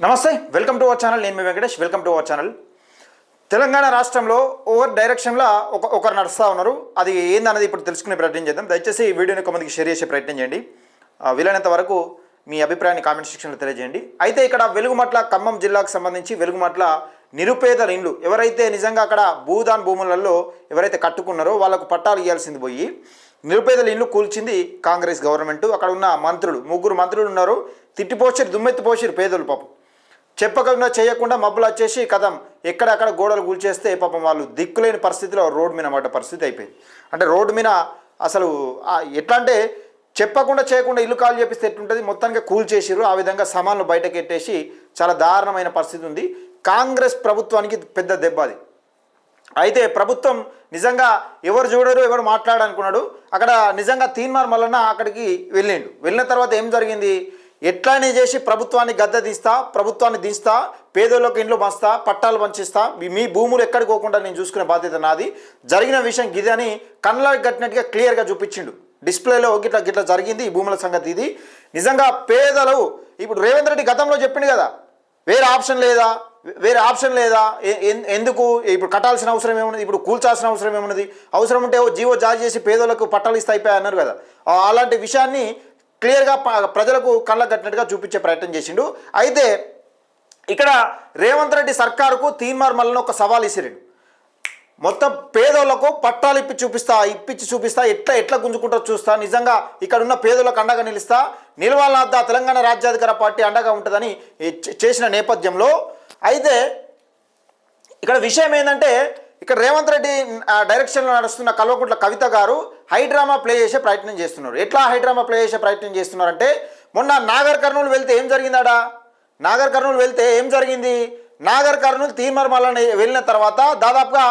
నమస్తే, welcome to our channel. నేను మీ Venkatesh. Welcome to our channel. Telangana రాష్ట్రంలో ఓవర్ డైరెక్షన్లో ఒకరు నడుస్తూ ఉన్నారు. అది ఏందన్నది ఇప్పుడు తెలుసుకునే ప్రయత్నం చేద్దాం. దయచేసి ఈ వీడియోని కొంతమందికి షేర్ చేసే ప్రయత్నం చేయండి. వీలైనంత వరకు మీ అభిప్రాయాన్ని కామెంట్ సెక్షన్లో తెలియజేయండి. అయితే ఇక్కడ వెలుగుమట్ల ఖమ్మం జిల్లాకు సంబంధించి వెలుగుమట్ల నిరుపేదల ఇండ్లు ఎవరైతే నిజంగా అక్కడ భూములలో ఎవరైతే కట్టుకున్నారో వాళ్ళకు పట్టాలు ఇవ్వాల్సింది పోయి నిరుపేదల ఇండ్లు కూల్చింది కాంగ్రెస్ గవర్నమెంట్. అక్కడ ఉన్న మంత్రులు, 3 మంత్రులు ఉన్నారు. తిట్టిపోసిరు, దుమ్మెత్తిపోసిరు పేదలు. పాపం చెప్పకుండా చేయకుండా మబ్బులు వచ్చేసి కథం ఎక్కడక్కడ గోడలు కూల్చేస్తే పాపం వాళ్ళు దిక్కులేని పరిస్థితిలో రోడ్డు మీద పడ్డ పరిస్థితి అయిపోయింది. అంటే రోడ్డు మీద అసలు ఎట్లా అంటే చెప్పకుండా చేయకుండా ఇల్లు కాల్ చేపిస్తే ఎట్లుంటుంది, మొత్తానికి కూల్చేసిరు. ఆ విధంగా సామాన్లు బయటకు ఎట్టేసి చాలా దారుణమైన పరిస్థితి ఉంది. కాంగ్రెస్ ప్రభుత్వానికి పెద్ద దెబ్బ అది. అయితే ప్రభుత్వం నిజంగా ఎవరు చూడరు, ఎవరు మాట్లాడాలనుకున్నాడు. అక్కడ నిజంగా తీన్మార్ మల్లన్న అక్కడికి వెళ్ళిండు. వెళ్ళిన తర్వాత ఏం జరిగింది, ఎట్లానే చేసి ప్రభుత్వాన్ని గద్దె తీస్తా, ప్రభుత్వాన్ని దించుతా, పేదోళ్ళకి ఇండ్లు మస్తా, పట్టాలు పంచిస్తా, మీ భూములు ఎక్కడికి పోకుండా నేను చూసుకునే బాధ్యత నాది, జరిగిన విషయం గిది అని కళ్ళకి కట్టినట్టుగా క్లియర్గా చూపించిండు. డిస్ప్లేలో గిట్లా జరిగింది ఈ భూముల సంగతి. ఇది నిజంగా పేదలు ఇప్పుడు రేవంత్ రెడ్డి గతంలో చెప్పిండు కదా, వేరే ఆప్షన్ లేదా ఎందుకు ఇప్పుడు కట్టాల్సిన అవసరం ఏమున్నది, ఇప్పుడు కూల్చాల్సిన అవసరం ఏమున్నది, అవసరం ఉంటే జీవో జారీ చేసి పేదోళ్ళకు పట్టాలు ఇస్తే అయిపోయాయి అన్నారు కదా. అలాంటి విషయాన్ని క్లియర్గా ప్రజలకు కళ్ళకు కట్టినట్టుగా చూపించే ప్రయత్నం చేసిండు. అయితే ఇక్కడ రేవంత్ రెడ్డి సర్కారుకు తీన్మార్ మల్లన్న ఒక సవాల్ ఇసిరిండు. మొత్తం పేదోళ్లకు పట్టాలు ఇప్పించి చూపిస్తా, ఎట్లా గుంజుకుంటూ చూస్తా, నిజంగా ఇక్కడ ఉన్న పేదోళ్ళకు అండగా నిలుస్తా, నిలవాలద్దా తెలంగాణ రాజ్యాధికార పార్టీ అండగా ఉంటుందని చేసిన నేపథ్యంలో అయితే ఇక్కడ విషయం ఏంటంటే, ఇక్కడ రేవంత్ రెడ్డి డైరెక్షన్లో నడుస్తున్న కల్వకుంట్ల కవిత గారు హైడ్రామా ప్లే చేసే ప్రయత్నం చేస్తున్నారు. ఎట్లా హైడ్రామా ప్లే చేసే ప్రయత్నం చేస్తున్నారంటే, మొన్న నాగర్ కర్నూలు వెళ్తే ఏం జరిగిందాడా, నాగర్ కర్నూలు తీన్మార్ మల్లన్న వెళ్ళిన తర్వాత దాదాపుగా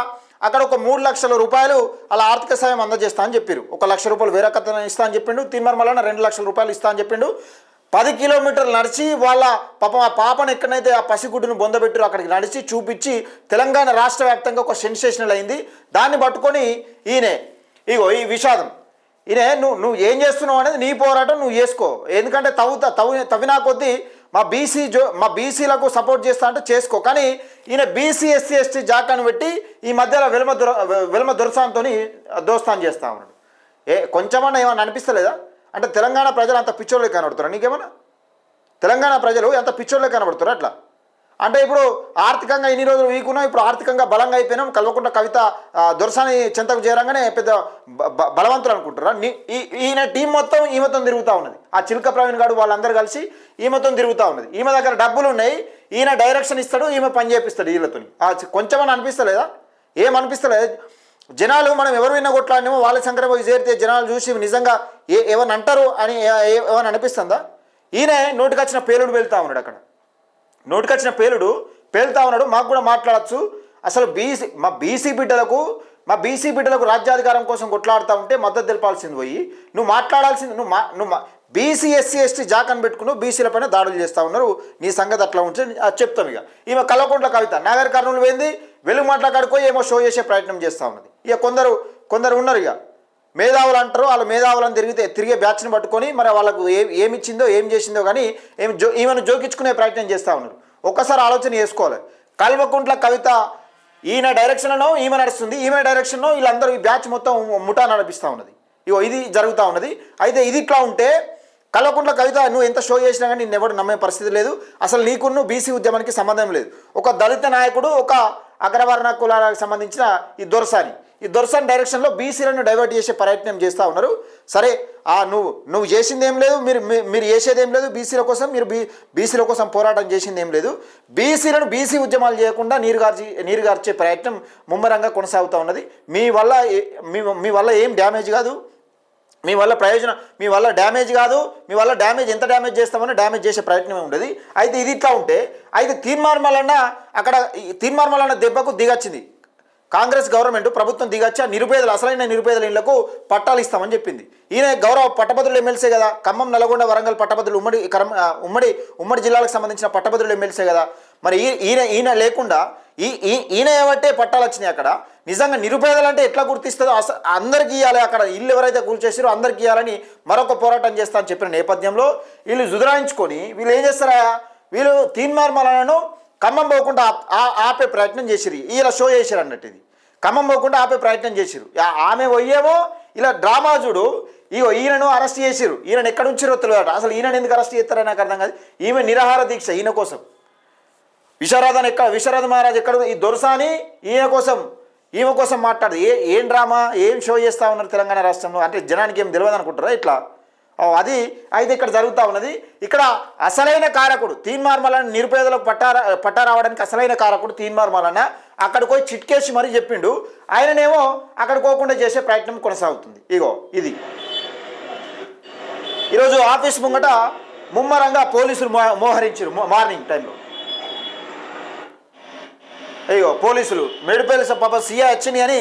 అక్కడ ఒక 3 లక్షల రూపాయలు అలా ఆర్థిక సాయం అందజేస్తా అని చెప్పారు. 1 లక్ష రూపాయలు వేరే కథ ఇస్తా అని చెప్పిండు. తీన్మార్ మల్లన్న 2 లక్షల రూపాయలు ఇస్తా అని చెప్పిండు. 10 కిలోమీటర్లు నడిచి వాళ్ళ పాపం ఆ పాపను ఎక్కడైతే ఆ పసిగుడ్డును బొందబెట్టారో అక్కడికి నడిచి చూపించి తెలంగాణ రాష్ట్ర వ్యాప్తంగా ఒక సెన్సేషనల్ అయింది. దాన్ని పట్టుకొని ఈ విషాదం నువ్వు ఏం చేస్తున్నావు అనేది నీ పోరాటం నువ్వు చేసుకో. ఎందుకంటే తవ్వినా కొద్దీ మా బీసీలకు సపోర్ట్ చేస్తా అంటే చేసుకో. కానీ ఈయన బీసీ ఎస్సీ ఎస్టీ జాకాను పెట్టి ఈ మధ్యలో వెలమ దొరసాంతో దోస్తాన్ చేస్తా ఉన్నాడు. కొంచెమన్నా ఏమన్నా అనిపిస్తలేదా? అంటే తెలంగాణ ప్రజలు అంత పిచ్చోళ్ళే కనబడుతారా? నీకేమన్నా తెలంగాణ ప్రజలు ఎంత పిచ్చోళ్ళే కనబడుతారు అట్లా? అంటే ఇప్పుడు ఆర్థికంగా ఇన్ని రోజులు వీకున్నాం, ఇప్పుడు ఆర్థికంగా బలంగా అయిపోయినాం. కల్వకుంట్ల కవిత దొరసాని చెంతకు చేరంగానే పెద్ద బలవంతులు అనుకుంటారా? ఈయన టీం మొత్తం ఈమెతో తిరుగుతూ ఉన్నది. ఆ చిల్క ప్రవీణ్ గారు వాళ్ళందరూ కలిసి ఈమెతో తిరుగుతూ ఉన్నది. ఈమె దగ్గర డబ్బులు ఉన్నాయి, ఈయన డైరెక్షన్ ఇస్తాడు, ఈమె పని చేపిస్తాడు వీళ్ళతో. కొంచెమని అనిపిస్తలేదా? ఏమనిపిస్తలేదు? జనాలు మనం ఎవరు విన్న కొట్లాడినేమో వాళ్ళ సంక్రమ చేరితే జనాలు చూసి నిజంగా ఏమని అంటారు అని ఏమని అనిపిస్తుందా? ఈయన నోటికొచ్చిన పేలుడు వెళ్తూ ఉన్నాడు. అక్కడ నోటికొచ్చిన పేలుడు పేలుతా ఉన్నాడు. మాకు కూడా మాట్లాడచ్చు. అసలు మా బీసీ బిడ్డలకు రాజ్యాధికారం కోసం కొట్లాడుతూ ఉంటే మద్దతు తెలపాల్సింది పోయి నువ్వు మాట్లాడాల్సింది నువ్వు బీసీ ఎస్సీ ఎస్టీ జాకని పెట్టుకున్నావు, బీసీలపైన దాడులు చేస్తూ ఉన్నారు. నీ సంగతి అట్లా ఉంటే చెప్తాం. ఇక ఈమె కల్వకుంట్ల కవిత నాగర్ కర్నూలు పోయింది, వెలుగుమట్ల కాడిపోయి ఏమో షో చేసే ప్రయత్నం చేస్తూ ఉన్నది. ఇక కొందరు ఉన్నారు, ఇక మేధావులు అంటారు. వాళ్ళు మేధావులను తిరిగే బ్యాచ్ని పట్టుకొని మరి వాళ్ళకు ఏమిచ్చిందో ఏం చేసిందో కానీ ఈమెను జోకించుకునే ప్రయత్నం చేస్తూ ఉన్నారు. ఒక్కసారి ఆలోచన చేసుకోవాలి. కల్వకుంట్ల కవిత ఈయన డైరెక్షన్లో ఈమె నడుస్తుంది, ఈమె డైరెక్షన్లో వీళ్ళందరూ ఈ బ్యాచ్ మొత్తం ముఠా నడిపిస్తూ ఉన్నది. ఇది జరుగుతూ ఉన్నది. అయితే ఇది ఇట్లా ఉంటే కల్వకుంట్ల కవిత నువ్వు ఎంత షో చేసినా కానీ నిన్ను ఎవరు నమ్మే పరిస్థితి లేదు. అసలు నీకున్న బీసీ ఉద్యమానికి సంబంధం లేదు. ఒక దళిత నాయకుడు, ఒక అగ్రవర్ణ కులాలకు సంబంధించిన ఈ దొరసాని డైరెక్షన్లో బీసీలను డైవర్ట్ చేసే ప్రయత్నం చేస్తూ ఉన్నారు. సరే, నువ్వు చేసింది ఏం లేదు, మీరు చేసేది ఏం లేదు. బీసీల కోసం పోరాటం చేసింది ఏం లేదు. బీసీ ఉద్యమాలు చేయకుండా నీరుగార్చే ప్రయత్నం ముమ్మరంగా కొనసాగుతూ ఉన్నది. మీ వల్ల ఏం డ్యామేజ్ కాదు, మీ వల్ల డ్యామేజ్ కాదు. మీ వల్ల ఎంత డ్యామేజ్ చేస్తామని డ్యామేజ్ చేసే ప్రయత్నమే ఉండదు. అయితే ఇది ఇట్లా ఉంటే అయితే తీన్మార్ మల్లన్న దెబ్బకు దిగొచ్చింది కాంగ్రెస్ గవర్నమెంట్, ప్రభుత్వం దిగొచ్చి అసలైన నిరుపేదల ఇళ్లకు పట్టాలు ఇస్తామని చెప్పింది. ఈయన గౌరవ పట్టభద్రులు ఎమ్మెల్సీ కదా, ఖమ్మం, నల్గొండ, వరంగల్ పట్టభద్రులు ఉమ్మడి జిల్లాలకు సంబంధించిన పట్టభద్రులు ఎమ్మెల్సీ కదా. మరి ఈయన లేకుండా ఈయన ఏమంటే పట్టాలు వచ్చినాయి. అక్కడ నిజంగా నిరుపేదలు అంటే ఎట్లా గుర్తిస్తుందో అందరికీ ఇవ్వాలి. అక్కడ ఇల్లు ఎవరైతే కూల్చేసారో అందరికీ ఇవ్వాలని మరొక పోరాటం చేస్తా అని చెప్పిన నేపథ్యంలో వీళ్ళు జుదరాయించుకొని వీళ్ళు ఏం చేస్తారా, వీళ్ళు తీన్మార్ మల్లన్నను ఖమ్మం పోకుండా ఆపే ప్రయత్నం చేసిరు. ఇలా షో చేసిరు అన్నట్టు. ఇది ఖమ్మం పోకుండా ఆపే ప్రయత్నం చేసిరు. ఆమె పోయేమో ఇలా డ్రామా చూడు, ఈయనను అరెస్ట్ చేసిరు. ఈయనను ఎక్కడ ఉంచిరో తెలియదు. అసలు ఈయనను ఎందుకు అరెస్ట్ చేస్తారని నాకు అర్థం కాదు. ఈమె నిరాహార దీక్ష ఈయన కోసం. విశ్వనాథ్ మహారాజ్ ఎక్కడ ఈ దొరసాని ఈమె కోసం మాట్లాడదు. ఏం డ్రామా ఏం షో చేస్తూ ఉన్నారు తెలంగాణ రాష్ట్రంలో అంటే జనానికి ఏం తెలియదు అనుకుంటారా ఇట్లా? అది అయితే ఇక్కడ జరుగుతూ ఉన్నది. ఇక్కడ అసలైన కారకుడు తీన్మార్ మల్లన్న నిరుపేదలకు పట్టా రావడానికి అసలైన కారకుడు తీన్మార్ మల్లన్న అక్కడికి పోయి చిట్కేసి మరీ చెప్పిండు. ఆయననేమో అక్కడ పోకుండా చేసే ప్రయత్నం కొనసాగుతుంది. ఇది ఈరోజు ఆఫీస్ ముంగట ముమ్మరంగా పోలీసులు మోహరించారు. మార్నింగ్ టైంలో పోలీసులు మేడిపల్లి పాప సీఐ వచ్చింది అని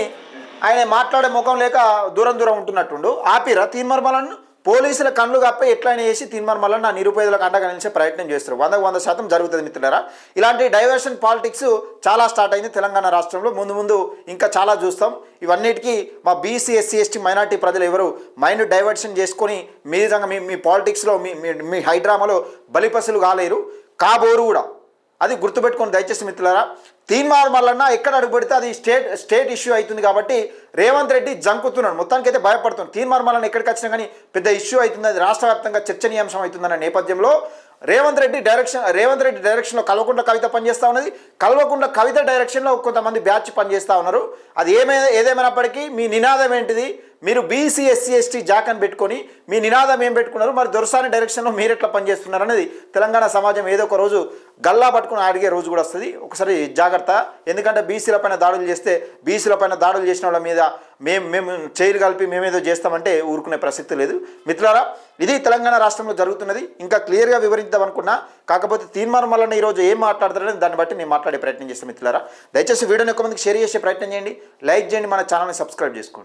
ఆయన మాట్లాడే ముఖం లేక దూరం ఉంటున్నట్టుండు. ఆపిరా తీన్మార్ మల్లన్నను పోలీసుల కళ్ళు కప్పి ఎట్లయినా చేసి తీన్మార్ మల్లన్న నిరుపేదలకు అండగా నిలిచే ప్రయత్నం చేస్తారు. 100% జరుగుతుంది మిత్రులారా. ఇలాంటి డైవర్షన్ పాలిటిక్స్ చాలా స్టార్ట్ అయింది తెలంగాణ రాష్ట్రంలో. ముందు ఇంకా చాలా చూస్తాం. ఇవన్నిటికీ మా బీసీ ఎస్సీ ఎస్టీ మైనార్టీ ప్రజలు ఎవరు మైండ్ డైవర్షన్ చేసుకొని మీ విధంగా మీ పాలిటిక్స్లో మీ హైడ్రామాలో బలిపసులు కాలేరు, కాబోరు కూడా. అది గుర్తుపెట్టుకొని దయచేసి మిత్రులారా. తీన్మార్ మల్లన్న ఎక్కడ అడుగుపెడితే అది స్టేట్ ఇష్యూ అవుతుంది కాబట్టి రేవంత్ రెడ్డి జంకుతున్నాడు. మొత్తానికి అయితే భయపడుతున్నాడు. తీన్మార్ మల్లన్న ఎక్కడికి వచ్చినా కానీ పెద్ద ఇష్యూ అవుతుంది, అది రాష్ట్ర వ్యాప్తంగా చర్చనీయాంశం అవుతుందన్న నేపథ్యంలో రేవంత్ రెడ్డి డైరెక్షన్లో కల్వకుంట్ల కవిత పనిచేస్తూ ఉన్నది. కల్వకుంట్ల కవిత డైరెక్షన్లో కొంతమంది బ్యాచ్ పనిచేస్తూ ఉన్నారు. అది ఏదేమైనప్పటికీ మీ నినాదం ఏంటిది? మీరు బీసీ ఎస్సీ ఎస్టీ జాకని పెట్టుకొని మీ నినాదం ఏం పెట్టుకున్నారు? మరి దొరసాని డైరెక్షన్లో మీరు ఎట్లా పనిచేస్తున్నారు అనేది తెలంగాణ సమాజం ఏదో ఒక రోజు గల్లా పట్టుకుని అడిగే రోజు కూడా వస్తుంది. ఒకసారి జాగ్రత్త. ఎందుకంటే బీసీల పైన దాడులు చేసిన వాళ్ళ మీద మేము చైలు కలిపి మేమేదో చేస్తామంటే ఊరుకునే ప్రసక్తి లేదు మిత్రులారా. ఇది తెలంగాణ రాష్ట్రంలో జరుగుతున్నది. ఇంకా క్లియర్గా వివరిద్దాం అనుకున్నా, కాకపోతే తీన్మార్ మల్లన్న ఈరోజు ఏం మాట్లాడతారని దాన్ని బట్టి నేను మాట్లాడే ప్రయత్నం చేస్తాను మిత్రులారా. దయచేసి వీడియోని ఎక్కువ మందికి షేర్ చేసే ప్రయత్నం చేయండి, లైక్ చేయండి, మన ఛానల్ని సబ్స్క్రైబ్ చేసుకోండి.